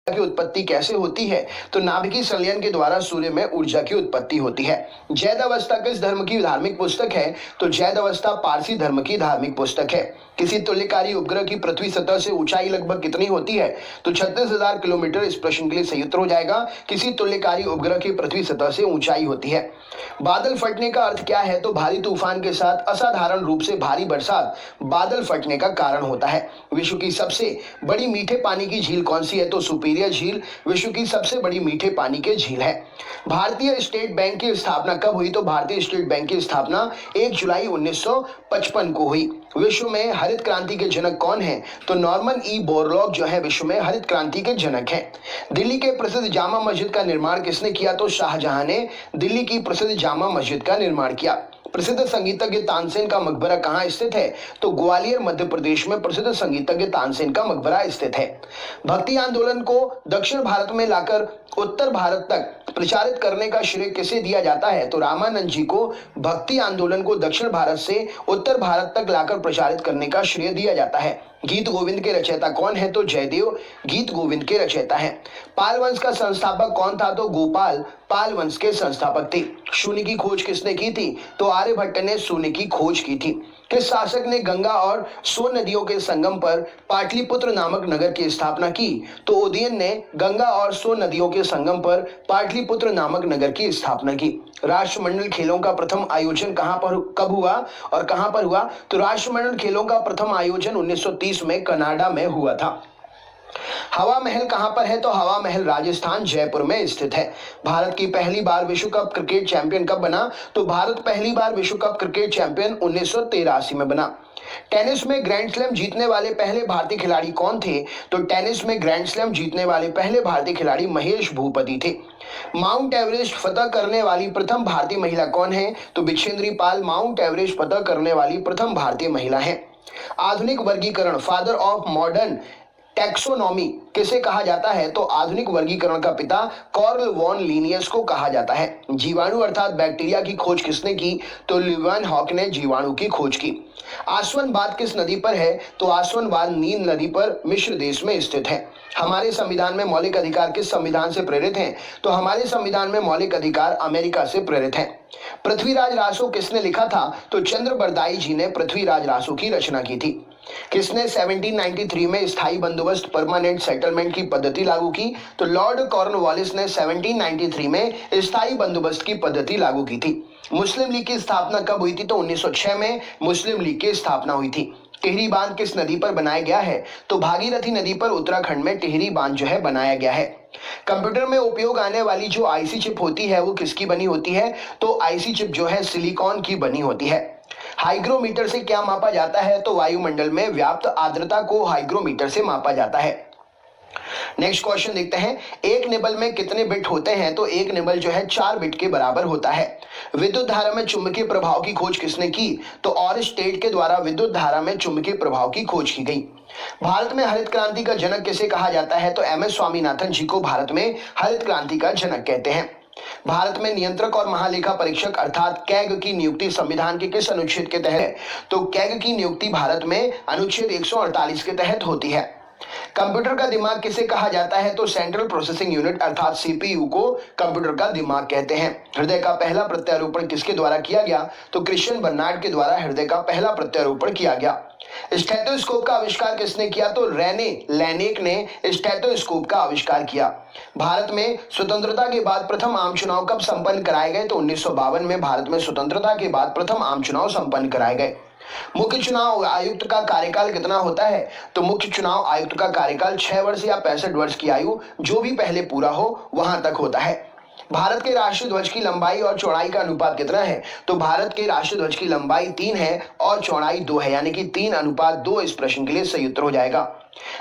की उत्पत्ति कैसे होती है? तो नाभिकीय संलयन के द्वारा सूर्य में ऊर्जा की उत्पत्ति होती है। जैद अवस्था किस धर्म की धार्मिक पुस्तक है? तो जैद अवस्था पारसी धर्म की धार्मिक पुस्तक है। किसी तुल्यकारी उपग्रह की पृथ्वी सतह से ऊंचाई लगभग कितनी होती है? तो 36,000 किलोमीटर। इस प्रश्न के लिए सही उत्तर हो जाएगा किसी तुल्यकारी उपग्रह की पृथ्वी सतह से ऊंचाई होती है। बादल फटने का अर्थ क्या है? तो भारी तूफान के साथ असाधारण रूप से भारी बरसात बादल फटने का कारण होता है। विश्व की सबसे बड़ी मीठे पानी की झील कौन सी है? तो सुपीरियर झील विश्व की सबसे बड़ी मीठे पानी की झील है। भारतीय स्टेट बैंक की स्थापना कब हुई? तो भारतीय स्टेट बैंक की स्थापना 1 जुलाई 1955 को हुई। विश्व में हरित क्रांति के जनक कौन है? तो नॉर्मन ई बोरलॉग जो है विश्व में हरित क्रांति के जनक हैं। दिल्ली के प्रसिद्ध जामा मस्जिद का निर्माण किसने किया? तो शाहजहां ने दिल्ली की प्रसिद्ध जामा मस्जिद का निर्माण किया। प्रसिद्ध संगीतज्ञ तानसेन का मकबरा कहाँ स्थित है? तो ग्वालियर मध्य प्रदेश में प्रसिद्ध संगीतज्ञ तानसेन का मकबरा स्थित है। भक्ति आंदोलन को दक्षिण भारत में लाकर उत्तर भारत तक प्रचारित करने का श्रेय किसे दिया जाता है? तो रामानंद जी को भक्ति आंदोलन को दक्षिण भारत से उत्तर भारत तक लाकर प्रचारित करने का श्रेय दिया जाता है। गीत गोविंद के रचयिता कौन है? तो जयदेव गीत गोविंद के रचयिता हैं। पाल वंश का संस्थापक कौन था? तो गोपाल पाल वंश के संस्थापक थे। शून्य की खोज किसने की थी? तो आर्यभट्ट ने शून्य की खोज की थी। किस शासक ने गंगा और सोन नदियों के संगम पर पाटलिपुत्र नामक नगर की स्थापना की? तो उदयन ने गंगा और सोन नदियों के संगम पर पाटलिपुत्र नामक नगर की स्थापना की। राष्ट्रमंडल खेलों का प्रथम आयोजन कब हुआ और कहां पर हुआ? तो राष्ट्रमंडल खेलों का प्रथम आयोजन 1930 में कनाडा में हुआ था। हवा महल कहां पर है? तो हवा महल राजस्थान जयपुर में स्थित है। भारत की पहली बार विश्व कप क्रिकेट चैंपियन कब बना? तो भारत पहली बार विश्व कप क्रिकेट चैंपियन 1983 में बना। टेनिस में ग्रैंड स्लैम जीतने वाले पहले भारतीय खिलाड़ी कौन थे? तो टेनिस में ग्रैंड स्लैम जीतने वाले पहले भारतीय खिलाड़ी महेश भूपति थे। माउंट एवरेस्ट फतह करने वाली प्रथम भारतीय महिला कौन है? तो बिच्छेंद्री पाल माउंट एवरेस्ट फतह करने वाली प्रथम भारतीय महिला है। आधुनिक वर्गीकरण फादर ऑफ मॉडर्न टैक्सोनॉमी किसे कहा जाता है? तो आधुनिक वर्गीकरण का पिता कार्ल वॉन लिनियस को कहा जाता है। जीवाणु अर्थात बैक्टीरिया की खोज किसने की? तो ल्यूवन हॉक ने जीवाणु की खोज की। आसवन बांध किस नदी पर है? तो आसवन बांध नील नदी पर मिस्र देश में स्थित है। हमारे संविधान में मौलिक अधिकार किस संविधान से प्रेरित हैं? तो हमारे संविधान में मौलिक अधिकार अमेरिका से प्रेरित हैं। पृथ्वीराज रासो किसने लिखा था? तो चंद्र बरदाई जी ने पृथ्वीराज रासो की रचना की थी। किसने 1793 में स्थायी बंदोबस्त परमानेंट सेटलमेंट की पद्धति लागू की? तो लॉर्ड कॉर्नवालिस ने 1793 में स्थायी बंदोबस्त की पद्धति लागू की थी। मुस्लिम लीग की स्थापना कब हुई थी? तो 1906 में मुस्लिम लीग की स्थापना हुई थी। टिहरी बांध किस नदी पर बनाया गया है? तो भागीरथी नदी पर उत्तराखंड में टिहरी बांध जो है बनाया गया है। कंप्यूटर में उपयोग आने वाली जो आईसी चिप होती है वो किसकी बनी होती है? तो आईसी चिप जो है सिलिकॉन की बनी होती है। हाइग्रोमीटर से क्या मापा जाता है? तो वायुमंडल में व्याप्त आर्द्रता को हाइग्रोमीटर से मापा जाता है। नेक्स्ट क्वेश्चन देखते हैं, एक निबल में कितने बिट होते हैं? तो एक निबल जो है 4 बिट के बराबर होता है। विद्युत धारा में चुंबकीय प्रभाव की खोज किसने की? तो ऑरस्टेड के द्वारा विद्युत धारा में चुंबकीय प्रभाव की खोज की गई। भारत में हरित क्रांति का जनक किसे कहा जाता है? तो एम एस स्वामीनाथन जी को भारत में हरित क्रांति का जनक कहते हैं। भारत में नियंत्रक और महालेखा परीक्षक अर्थात कैग की नियुक्ति संविधान के किस अनुच्छेद के तहत है? तो कैग की नियुक्ति भारत में अनुच्छेद 148 के तहत होती है। कंप्यूटर का दिमाग किसे कहा जाता है? तो सेंट्रल प्रोसेसिंग यूनिट अर्थात सीपीयू को कंप्यूटर का दिमाग कहते हैं। हृदय का पहला प्रत्यारोपण किसके द्वारा किया गया? तो क्रिश्चियन बर्नार्ड के द्वारा हृदय का पहला प्रत्यारोपण किया गया। स्टेथोस्कोप का आविष्कार किसने किया? तो रेने लैनेक ने स्टेथोस्कोप का आविष्कार किया। भारत में स्वतंत्रता के बाद प्रथम आम चुनाव कब संपन्न कराए गए? तो 1952 में भारत में स्वतंत्रता के बाद प्रथम आम चुनाव संपन्न कराए गए। मुख्य चुनाव आयुक्त का कार्यकाल कितना होता है? तो मुख्य चुनाव आयुक्त का कार्यकाल 6 वर्ष या 65 वर्ष की आयु जो भी पहले पूरा हो वहां तक होता है। भारत के राष्ट्रीय ध्वज की लंबाई और चौड़ाई का अनुपात कितना है? तो भारत के राष्ट्रीय ध्वज की लंबाई 3 है और चौड़ाई 2 है, यानी कि 3:2। इस प्रश्न के लिए सही उत्तर हो जाएगा।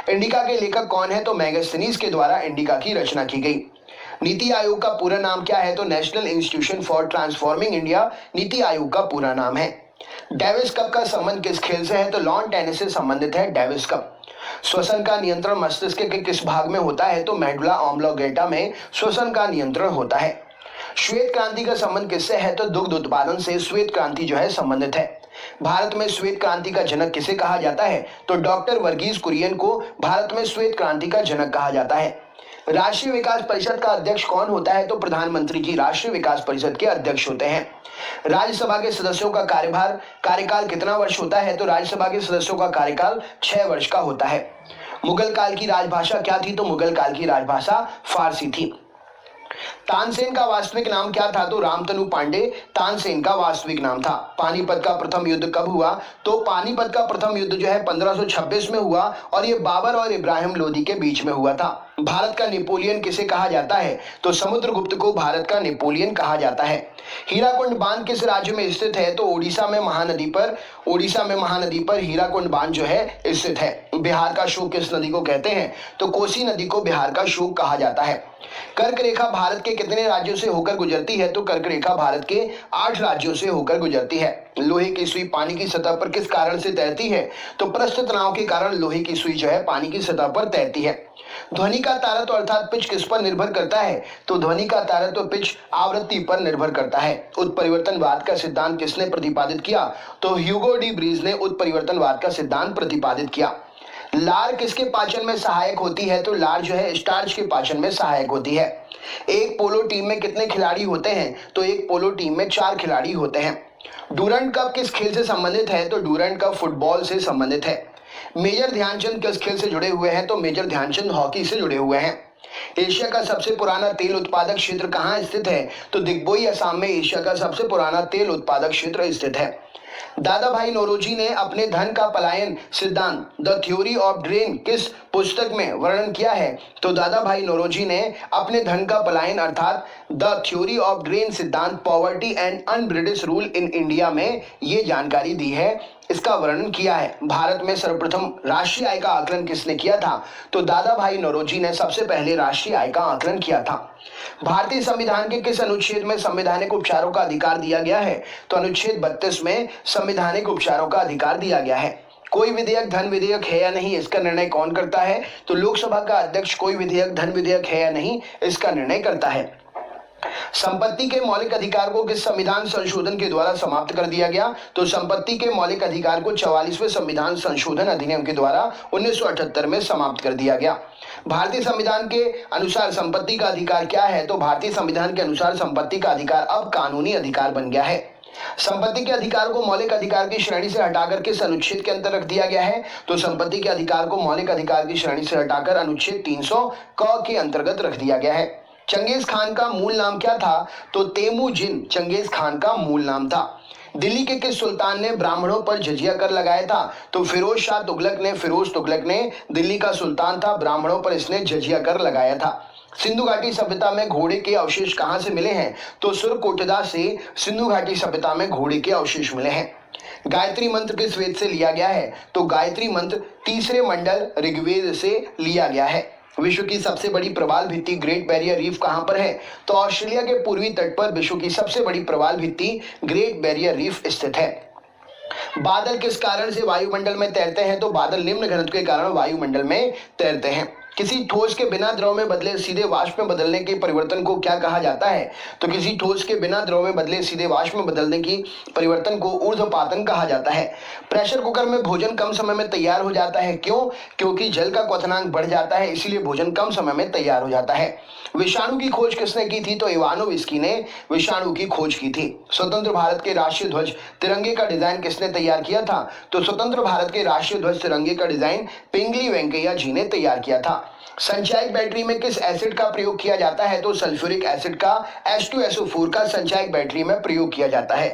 इंडिका के लेखक कौन है? तो मैगस्थनीज के द्वारा इंडिका की रचना की गई। नीति आयोग का पूरा नाम क्या है? तो national institution for transforming India NITI Aayog का पूरा नाम है। डेविस कप का संबंध किस खेल से है? तो लॉन टेनिस से संबंधित है डेविस कप। श्वसन का नियंत्रण मस्तिष्क के किस भाग में होता है? तो मेडुला ऑब्लोंगेटा में श्वसन का नियंत्रण होता है। श्वेत क्रांति का संबंध किससे है? तो दुग्ध उत्पादन से श्वेत क्रांति जो है संबंधित है। भारत में श्वेत क्रांति का जनक किसे कहा जाता है? तो डॉक्टर वर्गीज कुरियन को भारत में श्वेत क्रांति का जनक कहा जाता है। राष्ट्रीय विकास परिषद का अध्यक्ष कौन होता है? तो प्रधानमंत्री जी राष्ट्रीय विकास परिषद के अध्यक्ष होते हैं। राज्यसभा के सदस्यों का कार्यकाल कितना वर्ष होता है? तो राज्यसभा के सदस्यों का कार्यकाल 6 वर्ष का होता है। मुगल काल की राजभाषा क्या थी? तो मुगल काल की राजभाषा फारसी थी। तानसेन का वास्तविक नाम क्या था? तो रामतनु पांडे तानसेन का वास्तविक नाम था। पानीपत का प्रथम युद्ध कब हुआ? तो पानीपत का प्रथम युद्ध जो है 1526 में हुआ और ये बाबर और इब्राहिम लोदी के बीच में हुआ था। भारत का नेपोलियन किसे कहा जाता है? तो समुद्रगुप्त को भारत का नेपोलियन कहा जाता है। हीराकुंड बांध किस राज्य में स्थित है? तो ओडिशा में महानदी पर हीराकुंड बांध जो है स्थित है। बिहार का शोक किस नदी को कहते हैं? तो कोसी नदी को बिहार का शोक कहा जाता है। कर्क रेखा भारत के कितने राज्यों से होकर गुजरती है? तो कर्क रेखा भारत के 8 राज्यों से होकर गुजरती है। लोहे की सुई पानी की सतह पर किस कारण से तैरती है? तो पृष्ठ तनाव के कारण लोहे की सुई जो है पानी की सतह पर तैरती है। ध्वनि का तारत्व अर्थात पिच किस पर निर्भर करता है? तो ध्वनि का तारत्व पिच आवृत्ति पर निर्भर करता है। उत्परिवर्तनवाद का सिद्धांत किसने प्रतिपादित किया? तो ह्यूगो डी ब्रीज ने उत्परिवर्तनवाद का सिद्धांत प्रतिपादित किया। लार किसके पाचन में सहायक होती है? तो लार जो है स्टार्च के पाचन में सहायक होती है। एक पोलो टीम में कितने खिलाड़ी होते हैं? तो एक पोलो टीम में 4 खिलाड़ी होते हैं। डूरंड कप किस खेल से संबंधित है? तो डूरंड कप फुटबॉल से संबंधित है। मेजर ध्यानचंद किस खेल से जुड़े हुए हैं? तो मेजर ध्यानचंद हॉकी से जुड़े हुए हैं। एशिया का सबसे पुराना तेल उत्पादक क्षेत्र कहाँ स्थित है? तो दिग्बोई असम में एशिया का सबसे पुराना तेल उत्पादक क्षेत्र स्थित है। दादा भाई नौरोजी ने अपने धन का पलायन सिद्धांत द थ्योरी ऑफ ड्रेन किस पुस्तक में वर्णन किया है? तो दादा भाई नौरोजी ने अपने धन का पलायन अर्थात द थ्योरी ऑफ ड्रेन सिद्धांत poverty and un British rule in India में ये जानकारी दी है, इसका वर्णन किया है। भारत में सर्वप्रथम राष्ट्रीय आय का आकलन किसने किया था? तो दादा भाई नौरोजी ने सबसे पहले राष्ट्रीय आय का आकलन किया था। भारतीय संविधान के किस अनुच्छेद में संवैधानिक उपचारों का अधिकार दिया गया है? तो अनुच्छेद 32 में संवैधानिक उपचारों का अधिकार दिया गया है। कोई विधेयक धन विधेयक है या नहीं, इसका निर्णय कौन करता है? तो लोकसभा का अध्यक्ष कोई विधेयक धन विधेयक है या नहीं, इसका निर्णय करता है। संपत्ति के मौलिक अधिकार को किस संविधान संशोधन के द्वारा समाप्त कर दिया गया? तो संपत्ति के मौलिक अधिकार को 44वें संविधान संशोधन अधिनियम के द्वारा 1978 में समाप्त कर दिया गया। भारतीय संविधान के अनुसार संपत्ति का अधिकार क्या है? तो भारतीय संविधान के अनुसार संपत्ति का अधिकार अब कानूनी अधिकार बन गया है। संपत्ति के अधिकार को मौलिक अधिकार की श्रेणी से हटाकर किस अनुच्छेद के अंतर रख दिया गया है? तो संपत्ति के अधिकार को मौलिक अधिकार की श्रेणी से हटाकर अनुच्छेद 300 क के अंतर्गत रख दिया गया है। चंगेज खान का मूल नाम क्या था? तो तेमुजिन चंगेज खान का मूल नाम था। दिल्ली के किस सुल्तान ने ब्राह्मणों पर जजिया कर लगाया था? तो फिरोज तुगलक ने दिल्ली का सुल्तान था, ब्राह्मणों पर इसने जजिया कर लगाया था। सिंधु घाटी सभ्यता में घोड़े के अवशेष कहां से मिले हैं? तो सुरकोटदा से सिंधु घाटी सभ्यता में घोड़े के अवशेष मिले हैं। गायत्री मंत्र किस वेद से लिया गया है? तो गायत्री मंत्र 3रे मंडल ऋग्वेद से लिया गया है। विश्व की सबसे बड़ी प्रवाल भित्ति ग्रेट बैरियर रीफ कहां पर है? तो ऑस्ट्रेलिया के पूर्वी तट पर विश्व की सबसे बड़ी प्रवाल भित्ति ग्रेट बैरियर रीफ स्थित है। बादल किस कारण से वायुमंडल में तैरते हैं? तो बादल निम्न घनत्व के कारण वायुमंडल में तैरते हैं। किसी ठोस के बिना द्रव में बदले सीधे वाष्प में बदलने के परिवर्तन को क्या कहा जाता है? तो किसी ठोस के बिना द्रव में बदले सीधे वाष्प में बदलने की परिवर्तन को ऊर्ध्वपातन कहा जाता है। प्रेशर कुकर में भोजन कम समय में तैयार हो जाता है, क्यों? क्योंकि जल का क्वथनांक बढ़ जाता है, इसीलिए भोजन कम समय में तैयार हो जाता है। विषाणु की खोज किसने की थी? तो इवानोविस्की ने विषाणु की खोज की थी। स्वतंत्र भारत के राष्ट्रीय ध्वज तिरंगे का डिजाइन किसने तैयार किया था? तो स्वतंत्र भारत के राष्ट्रीय ध्वज तिरंगे का डिजाइन पिंगली वेंकैया जी ने तैयार किया था। संचायक बैटरी में किस एसिड का प्रयोग किया जाता है? तो सल्फ्यूरिक एसिड का H2SO4 का संचायक बैटरी में प्रयोग किया जाता है।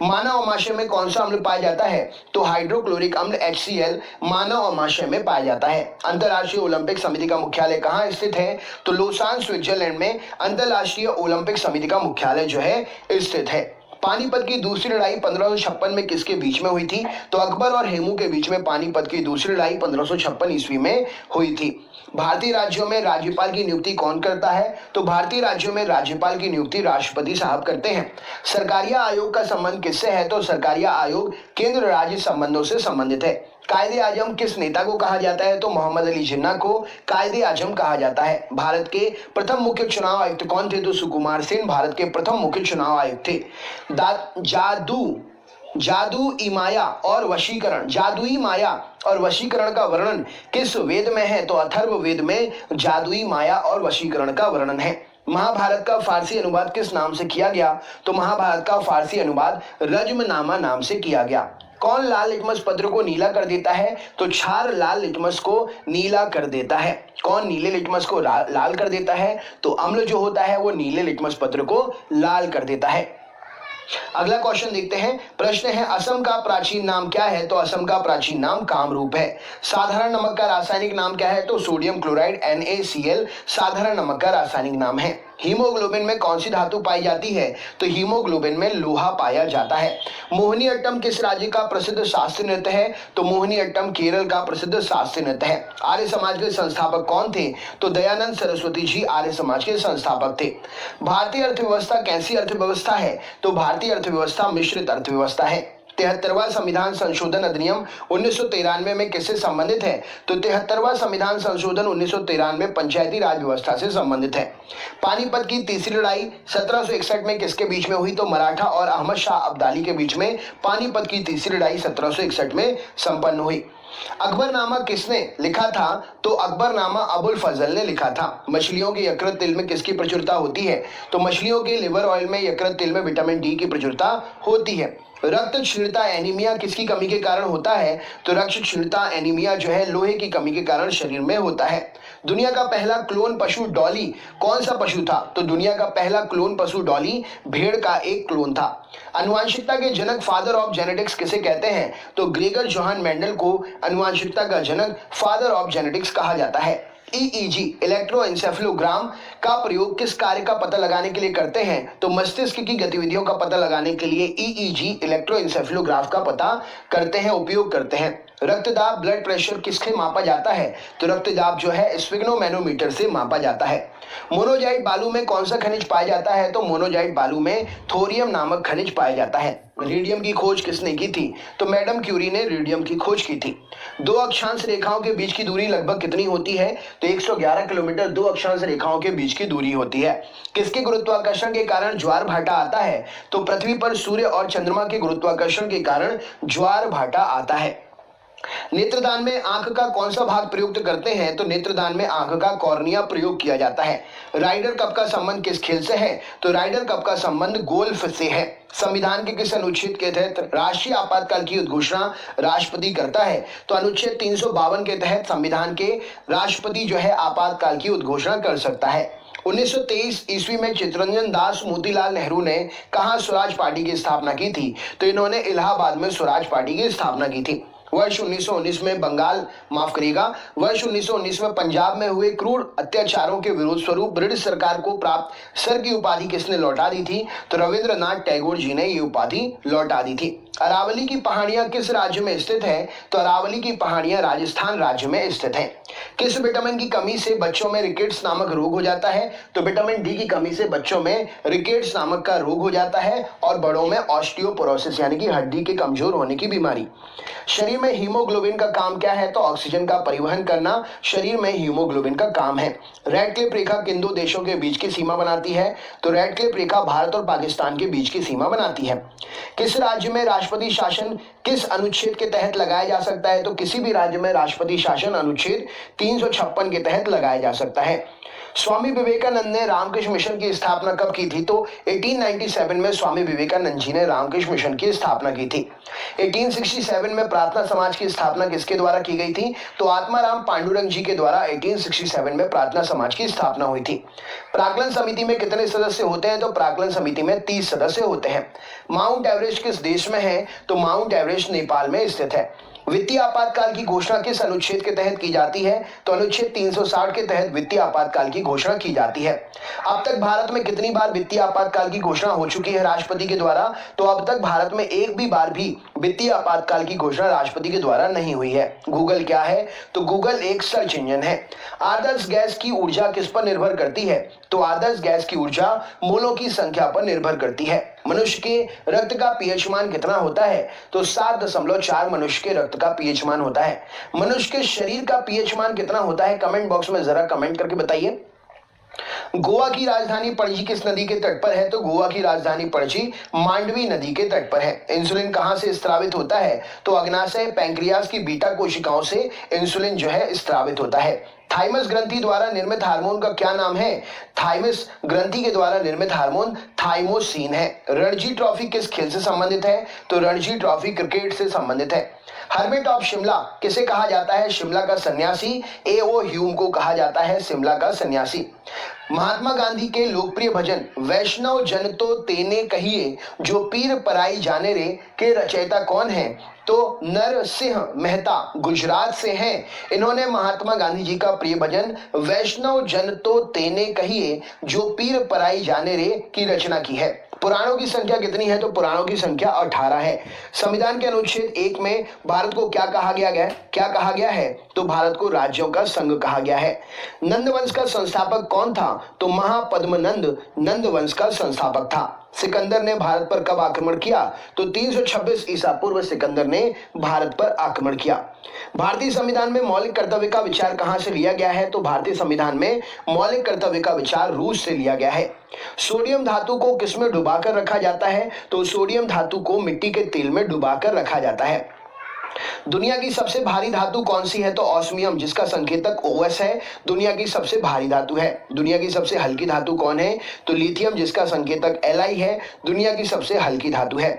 मानव अमाशय में कौन सा अम्ल पाया जाता है? तो हाइड्रोक्लोरिक अम्ल HCl मानव अमाशय में पाया जाता है। अंतर्राष्ट्रीय ओलंपिक समिति का मुख्यालय कहाँ स्थित है? तो लोसान स्विट्जरलैंड में अंतर्राष्ट्रीय ओलंपिक समिति का मुख्यालय जो है स्थित है। पानीपत की दूसरी लड़ाई 1556 में किसके बीच में हुई थी? तो अकबर और हेमू के बीच में पानीपत की दूसरी लड़ाई 1556 ईस्वी में हुई थी। भारतीय राज्यों में राज्यपाल की नियुक्ति कौन करता है? तो भारतीय राज्यों में राज्यपाल की नियुक्ति राष्ट्रपति साहब करते हैं। सरकारिया आयोग का संबंध किससे है? तो सरकारिया आयोग केंद्र राज्य संबंधों से संबंधित है। कायदे आजम किस नेता को कहा जाता है? तो मोहम्मद अली जिन्ना को कायदे आजम कहा जाता है। भारत के प्रथम मुख्य चुनाव आयुक्त कौन थे? तो सुकुमार सेन भारत के प्रथम मुख्य चुनाव आयुक्त थे। जादुई माया और वशीकरण, जादुई माया और वशीकरण का वर्णन किस वेद में है? तो अथर्व वेद में जादुई माया और वशीकरण का वर्णन है। महाभारत का फारसी अनुवाद किस नाम से किया गया? तो महाभारत का फारसी अनुवाद रज्मनामा नाम से किया गया। कौन लाल लिटमस पत्र को नीला कर देता है? तो क्षार लाल लिटमस को नीला कर देता है। कौन नीले लिटमस को लाल कर देता है? तो अम्ल जो होता है वो नीले लिटमस पत्र को लाल कर देता है। अगला क्वेश्चन देखते हैं। प्रश्न है असम का प्राचीन नाम क्या है? तो असम का प्राचीन नाम कामरूप है। साधारण नमक का रासायनिक नाम क्या है? तो सोडियम क्लोराइड NaCl साधारण नमक का रासायनिक नाम है। हीमोग्लोबिन में कौन सी धातु पाई जाती है? तो हीमोग्लोबिन में लोहा पाया जाता है। मोहिनीअट्टम किस राज्य का प्रसिद्ध शास्त्रीय नृत्य है? तो मोहिनीअट्टम केरल का प्रसिद्ध शास्त्रीय नृत्य है। आर्य समाज के संस्थापक कौन थे? तो दयानंद सरस्वती जी आर्य समाज के संस्थापक थे। भारतीय अर्थव्यवस्था कैसी अर्थव्यवस्था है? तो भारतीय अर्थव्यवस्था मिश्रित अर्थव्यवस्था है। 73वां संविधान संशोधन अधिनियम 1993 में किससे संबंधित है? तो 73वां संविधान संशोधन 1993 पंचायती राज व्यवस्था से संबंधित है। पानीपत की तीसरी लड़ाई 1761 में किसके बीच में हुई? तो मराठा और अहमद शाह अब्दाली के बीच में पानीपत की तीसरी लड़ाई 1761 में संपन्न हुई। अकबरनामा किसने लिखा था? तो अकबरनामा अबुल फजल ने लिखा था। मछलियों के यकृत तेल में किसकी प्रचुरता होती है? तो मछलियों के लिवर ऑयल में यकृत तेल में विटामिन डी की प्रचुरता होती है। रक्त क्षीणता एनीमिया किसकी कमी के कारण होता है? तो रक्त क्षीणता एनीमिया जो है लोहे की कमी के कारण शरीर में होता है। दुनिया का पहला क्लोन पशु डॉली कौन सा पशु था? तो दुनिया का पहला क्लोन पशु डॉली भेड़ का एक क्लोन था। आनुवंशिकता के जनक फादर ऑफ जेनेटिक्स किसे कहते हैं? तो ग्रेगर जोहान मेंडल को आनुवंशिकता का जनक फादर ऑफ जेनेटिक्स कहा जाता है। EEG इलेक्ट्रोएन्सेफेलोग्राम का प्रयोग किस कार्य का पता लगाने के लिए करते हैं? तो मस्तिष्क की गतिविधियों का पता लगाने के लिए EEG इलेक्ट्रोएन्सेफेलोग्राफ का पता करते हैं, उपयोग करते हैं। रक्तदाब ब्लड प्रेशर किससे मापा जाता है? तो रक्तदाब जो है स्फिग्नोमेनोमीटर से मापा जाता है। मोनोजाइट बालू में कौन सा खनिज पाया जाता है? तो मोनोजाइट बालू में थोरियम नामक खनिज पाया जाता है। रेडियम की खोज किसने की थी? तो मैडम क्यूरी ने रेडियम की खोज की थी। दो अक्षांश रेखाओं के बीच की दूरी लगभग कितनी होती है? तो 111 किलोमीटर दो अक्षांश रेखाओं के बीच की दूरी होती है। किसके गुरुत्वाकर्षण के कारण ज्वार भाटा आता है? तो पृथ्वी पर सूर्य और चंद्रमा के गुरुत्वाकर्षण के कारण ज्वार भाटा आता है। नेत्रदान में आंख का कौन सा भाग प्रयुक्त करते हैं? तो नेत्रदान में आंख का कॉर्निया प्रयोग किया जाता है। राइडर कप का संबंध किस खेल से है? तो राइडर कप का संबंध गोल्फ से है। संविधान के किस अनुच्छेद के तहत राष्ट्रीय आपातकाल की उद्घोषणा राष्ट्रपति करता है? तो अनुच्छेद 352 के तहत संविधान के राष्ट्रपति जो है आपातकाल की उद्घोषणा कर सकता है। 1923 ईस्वी में चित्तरंजन दास मोतीलाल नेहरू ने कहां स्वराज पार्टी की स्थापना की थी? तो इन्होंने इलाहाबाद में स्वराज पार्टी की स्थापना की थी। वर्ष 1919 में वर्ष 1919 में पंजाब में हुए क्रूर अत्याचारों के विरोध स्वरूप ब्रिटिश सरकार को प्राप्त सर की उपाधि किसने लौटा दी थी? तो रविंद्रनाथ टैगोर जी ने ये उपाधि लौटा दी थी। अरावली की पहाड़ियां किस राज्य में स्थित है? तो अरावली की पहाड़ियां राजस्थान राज्य में स्थित हैं। किस विटामिन की कमी से बच्चों में रिकेट्स नामक रोग हो जाता है? तो विटामिन डी की कमी से बच्चों में रिकेट्स नामक का रोग हो जाता है और बड़ों में ऑस्टियोपोरोसिस यानी कि हड्डी के कमजोर होने की बीमारी। शरीर में हीमोग्लोबिन का काम क्या है? तो ऑक्सीजन का परिवहन करना शरीर में हीमोग्लोबिन का काम है। रेडक्लिफ रेखा किन दो देशों के बीच की सीमा बनाती है? तो रेडक्लिफ रेखा भारत और पाकिस्तान के बीच की सीमा बनाती है। किस राज्य में राष्ट्रपति शासन किस अनुच्छेद के तहत लगाया जा सकता है? तो किसी भी राज्य में राष्ट्रपति शासन अनुच्छेद 356 के तहत लगाया जा सकता है। स्वामी विवेकानंद ने रामकृष्ण मिशन की स्थापना कब की थी? तो 1897 में स्वामी विवेकानंद जी ने रामकृष्ण मिशन की स्थापना की थी। 1867 में प्रार्थना समाज की स्थापना किसके द्वारा की गई थी? तो आत्माराम पांडुरंग जी के द्वारा 1867 में प्रार्थना समाज की स्थापना हुई थी। प्राक्कलन समिति में कितने सदस्य होते हैं? तो प्राक्कलन समिति में 30 सदस्य होते हैं। माउंट एवरेस्ट किस देश में है? तो माउंट एवरेस्ट नेपाल में स्थित है। वित्तीय आपातकाल की घोषणा किस अनुच्छेद के तहत की जाती है? तो अनुच्छेद 360 के तहत वित्तीय आपातकाल की घोषणा की जाती है। अब तक भारत में कितनी बार वित्तीय आपातकाल की घोषणा हो चुकी है राष्ट्रपति के द्वारा? तो अब तक भारत में एक भी बार भी वित्तीय आपातकाल की घोषणा राष्ट्रपति के द्वारा नहीं हुई है। गूगल क्या है? तो गूगल एक सर्च इंजन है। आदर्श गैस की ऊर्जा किस पर निर्भर करती है? तो आदर्श गैस की ऊर्जा मोलों की संख्या पर निर्भर करती है। मनुष्य के रक्त का पीएच मान कितना होता है? तो 7.4 मनुष्य के रक्त का पीएच मान होता है। मनुष्य के शरीर का पीएच मान कितना होता है? कमेंट बॉक्स में जरा कमेंट करके बताइए। गोवा की राजधानी पणजी किस नदी के तट पर है? तो गोवा की राजधानी पणजी मांडवी नदी के तट पर है। इंसुलिन कहां से स्रावित होता है? तो अग्नाशय पैंक्रियास की बीटा कोशिकाओं से इंसुलिन जो है स्रावित होता है। थाइमस ग्रंथि द्वारा निर्मित हार्मोन का क्या नाम है? थाइमस ग्रंथि के द्वारा निर्मित हार्मोन थाइमोसिन है। रणजी ट्रॉफी किस खेल से संबंधित है? तो रणजी ट्रॉफी क्रिकेट से संबंधित है। हर्मिट ऑफ शिमला किसे कहा जाता है? शिमला का सन्यासी ए.ओ. ह्यूम को कहा जाता है शिमला का सन्यासी। महात्मा गांधी के लोकप्रिय भजन वैष्णव जन तो तेने कहिए जो पीर पराई जाने रे के रचयिता कौन है? तो नरसिंह मेहता गुजरात से हैं। इन्होंने महात्मा गांधी जी का प्रिय भजन वैष्णव जन तो तेने कहिए जो पीर पराई जाने रे की रचना की है। पुराणों की संख्या कितनी है? तो पुराणों की संख्या 18 है। संविधान के अनुच्छेद 1 में भारत को क्या कहा गया है? तो भारत को राज्यों का संघ कहा गया है। नंद वंश का संस्थापक कौन था? तो महापद्मनंद नंद वंश का संस्थापक था। सिकंदर ने भारत पर कब आक्रमण किया? तो 326 ईसा पूर्व सिकंदर ने भारत पर आक्रमण किया। भारतीय संविधान में मौलिक कर्तव्य का विचार कहां से लिया गया है? तो भारतीय संविधान में मौलिक कर्तव्य का विचार रूस से लिया गया है। सोडियम धातु को किसमें डुबाकर रखा जाता है? तो सोडियम धातु को मिट्टी के तेल में डुबाकर रखा जाता है। दुनिया की सबसे भारी धातु कौन सी है? तो ऑस्मियम, जिसका संकेतक OS है, दुनिया की सबसे भारी धातु है। दुनिया की सबसे हल्की धातु कौन है? तो लिथियम, जिसका संकेतक Li है, दुनिया की सबसे हल्की धातु है।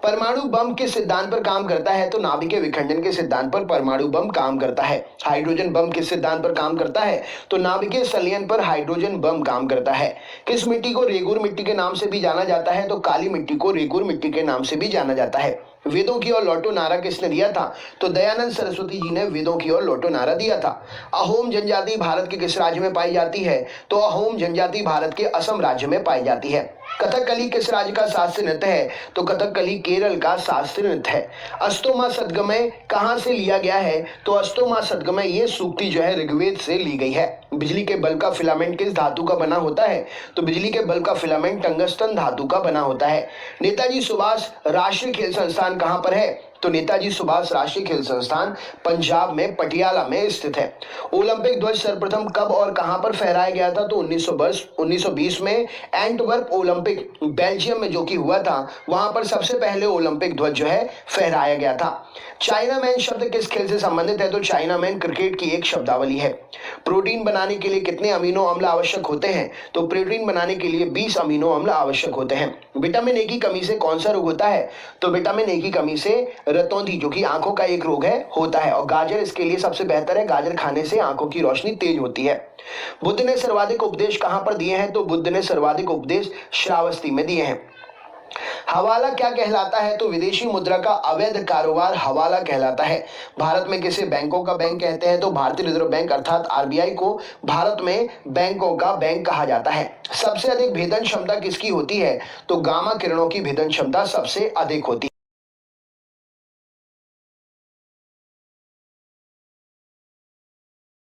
परमाणु बम किस सिद्धांत पर काम करता है? तो नाभिकीय विखंडन के सिद्धांत पर परमाणु बम काम करता है। हाइड्रोजन बम किस सिद्धांत पर काम करता है? तो नाभिकीय संलयन पर हाइड्रोजन बम काम करता है। किस मिट्टी को रेगुर मिट्टी के नाम से भी जाना जाता है? तो काली मिट्टी को रेगुर मिट्टी के नाम से भी जाना जाता है। वेदों की ओर लौटो नारा किसने दिया था? तो दयानंद सरस्वती जी ने वेदों की ओर लौटो नारा दिया था। अहोम जनजाति भारत के किस राज्य में पाई जाती है? तो अहोम जनजाति भारत के असम राज्य में पाई जाती है। कथकली किस राज्य का शास्त्रीय नृत्य है? तो कथकली केरल का शास्त्रीय नृत्य है। अस्तोमा सदगमय कहां से लिया गया है? तो अस्तोमा सदगमय ये सूक्ति जो है ऋग्वेद से ली गई है। बिजली के बल्ब का फिलामेंट किस धातु का बना होता है? तो बिजली के बल्ब का फिलामेंट टंगस्टन धातु का बना होता है। नेताजी सुभाष राष्ट्रीय खेल संस्थान कहां पर है? तो नेताजी सुभाष राष्ट्रीय खेल संस्थान पंजाब में पटियाला में स्थित है। ओलंपिक ध्वज सर्वप्रथम कब और कहां पर फहराया गया था? तो 1920 में एंटवर्प ओलंपिक बेल्जियम में जो कि हुआ था, वहां पर सबसे पहले ओलंपिक ध्वज जो है फहराया गया था। चाइना मैन शब्द किस खेल से संबंधित है? तो चाइना मैन क्रिकेट की एक शब्दावली है। प्रोटीन बनाने के लिए कितने अमीनो अम्ल आवश्यक होते हैं? तो प्रोटीन बनाने के लिए 20 अमीनो अम्ल आवश्यक होते हैं। विटामिन ए की कमी से कौन सा रोग होता है? तो विटामिन ए की कमी से रतौंधी, जो कि आंखों का एक रोग है, होता है। और गाजर इसके लिए सबसे बेहतर है। गाजर खाने से आंखों की रोशनी तेज होती है। बुद्ध ने सर्वाधिक उपदेश कहां पर दिए हैं? तो बुद्ध ने सर्वाधिक उपदेश श्रावस्ती में दिए हैं। हवाला क्या कहलाता है? तो विदेशी मुद्रा का अवैध कारोबार हवाला कहलाता है। भारत में किसे बैंकों का बैंक कहते हैं? तो भारतीय रिजर्व बैंक अर्थात RBI को भारत में बैंकों का बैंक कहा जाता है। सबसे अधिक भेदन क्षमता किसकी होती है? तो गामा किरणों की भेदन क्षमता सबसे अधिक होती है।